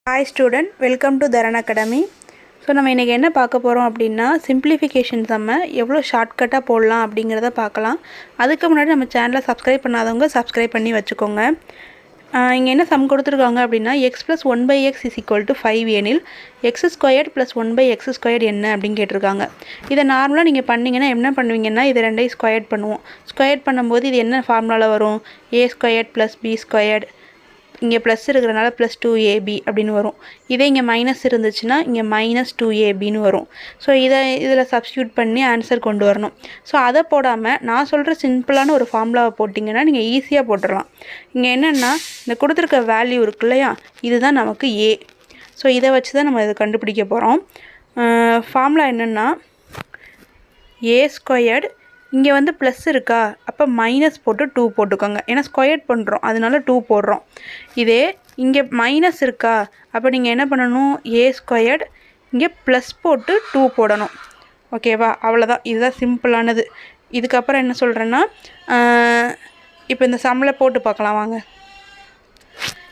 Hi student, welcome to Dharan Academy. So நம்ம இன்றைக்கி என்ன பார்க்க போகிறோம் அப்படின்னா சிம்பிளிஃபிகேஷன் சம்மை எவ்வளோ ஷார்ட்கட்டாக போடலாம் அப்படிங்கிறத பார்க்கலாம். அதுக்கு முன்னாடி நம்ம சேனலை சப்ஸ்கிரைப் பண்ணாதவங்க சப்ஸ்கிரைப் பண்ணி வச்சுக்கோங்க. இங்கே என்ன சம் கொடுத்துருக்காங்க அப்படின்னா X plus 1/x is equal to 5 எனில் X squared plus 1/x squared என்ன அப்படின்னு கேட்டிருக்காங்க. இதை நார்மலாக நீங்கள் பண்ணிங்கன்னா என்ன பண்ணுவீங்கன்னா இது ரெண்டையும் ஸ்கொயர்ட் பண்ணுவோம். ஸ்கொயர்ட் பண்ணும்போது இது என்ன ஃபார்முலாவில் வரும்? ஏ ஸ்கொயர்ட் ப்ளஸ் பி ஸ்கொயர்ட், இங்கே ப்ளஸ் இருக்கிறனால ப்ளஸ் 2ab அப்படின்னு வரும். இதே இங்கே மைனஸ் இருந்துச்சுன்னா இங்கே மைனஸ் 2abன்னு வரும். ஸோ இதில் சப்ஸ்டியூட் பண்ணி ஆன்சர் கொண்டு வரணும். ஸோ அதை போடாமல் நான் சொல்கிற சிம்பிளான ஒரு ஃபார்முலாவை போட்டிங்கன்னா நீங்கள் ஈஸியாக போட்டுடலாம். இங்கே என்னென்னா இந்த கொடுத்துருக்க வேல்யூ இருக்கு இல்லையா, இதுதான் நமக்கு ஏ. ஸோ இதை வச்சு தான் நம்ம இதை கண்டுபிடிக்க போகிறோம். ஃபார்முலா என்னென்னா ஏ ஸ்கொயர்டு, இங்கே வந்து ப்ளஸ் இருக்கா, அப்போ மைனஸ் போட்டு 2 போட்டுக்கோங்க. ஏன்னா ஸ்கொயர்ட் பண்ணுறோம் அதனால 2 போடுறோம். இதே இங்கே மைனஸ் இருக்கா, அப்போ நீங்கள் என்ன பண்ணணும், ஏ ஸ்கொயர்டு இங்கே ப்ளஸ் போட்டு 2 போடணும். ஓகேவா? அவ்வளோதான், இதுதான் சிம்பிளானது. இதுக்கப்புறம் என்ன சொல்கிறேன்னா இப்போ இந்த சம்மில் போட்டு பார்க்கலாம் வாங்க.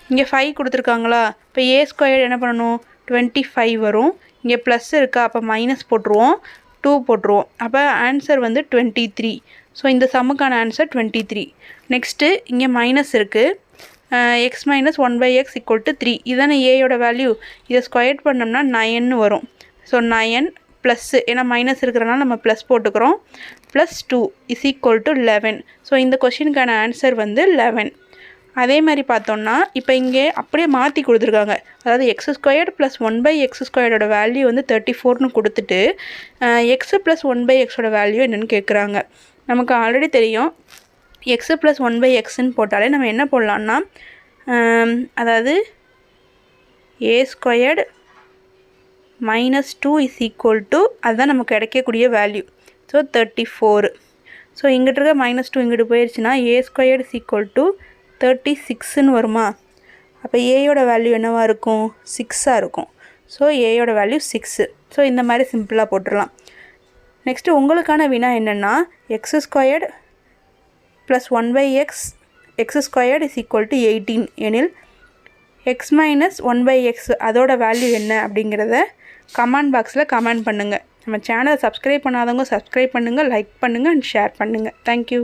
இங்கே 5 கொடுத்துருக்காங்களா, இப்போ ஏ ஸ்கொயர்டு என்ன பண்ணணும் 25 வரும். இங்கே ப்ளஸ் இருக்கா, அப்போ மைனஸ் போட்டுருவோம், 2 போட்டுருவோம். அப்போ ஆன்சர் வந்து 23. ஸோ இந்த சம்முக்கான ஆன்சர் 23. நெக்ஸ்ட்டு இங்கே மைனஸ் இருக்குது, X minus 1/x equal to 3. இதுதானே ஏயோட வேல்யூ. இதை ஸ்கொயர்ட் பண்ணோம்னா 9 வரும். ஸோ 9 ப்ளஸ்ஸு, ஏன்னா மைனஸ் இருக்கிறனால நம்ம ப்ளஸ் போட்டுக்கிறோம், plus 2 is equal to 11. So இந்த கொஷினுக்கான ஆன்சர் வந்து 11. அதே மாதிரி பார்த்தோம்னா இப்போ இங்கே அப்படியே மாற்றி கொடுத்துருக்காங்க. அதாவது எக்ஸ் ஸ்கொயர்டு ப்ளஸ் 1/x ஸ்கொயர்டோட வேல்யூ வந்து 34ன்னு கொடுத்துட்டு எக்ஸு ப்ளஸ் 1/xோட வேல்யூ என்னென்னு கேட்குறாங்க. நமக்கு ஆல்ரெடி தெரியும் எக்ஸு ப்ளஸ் 1/xன்னு போட்டாலே நம்ம என்ன போடலான்னா அதாவது A squared minus 2 is equal to, அதுதான் நமக்கு கிடைக்கக்கூடிய வேல்யூ. ஸோ 34. ஸோ இங்கிட்ட இருக்க -2 இங்கிட்டு போயிடுச்சுன்னா ஏ ஸ்கொயர்டு இஸ் ஈக்குவல் டு 36ன்னு வருமா. அப்போ ஏயோட வேல்யூ என்னவாக இருக்கும், 6ஆக இருக்கும். So ஏயோட value 6. ஸோ இந்த மாதிரி சிம்பிளாக போட்டுடலாம். நெக்ஸ்ட்டு உங்களுக்கான வினா என்னென்னா X squared plus 1/x X squared is equal to 18 எனில் எக்ஸ் மைனஸ் 1/x அதோட வேல்யூ என்ன அப்படிங்கிறத கமெண்ட் பாக்ஸில் கமெண்ட் பண்ணுங்கள். நம்ம சேனலை சப்ஸ்கிரைப் பண்ணாதவங்க சப்ஸ்கிரைப் பண்ணுங்கள், லைக் பண்ணுங்கள் அண்ட் ஷேர் பண்ணுங்கள். தேங்க்யூ.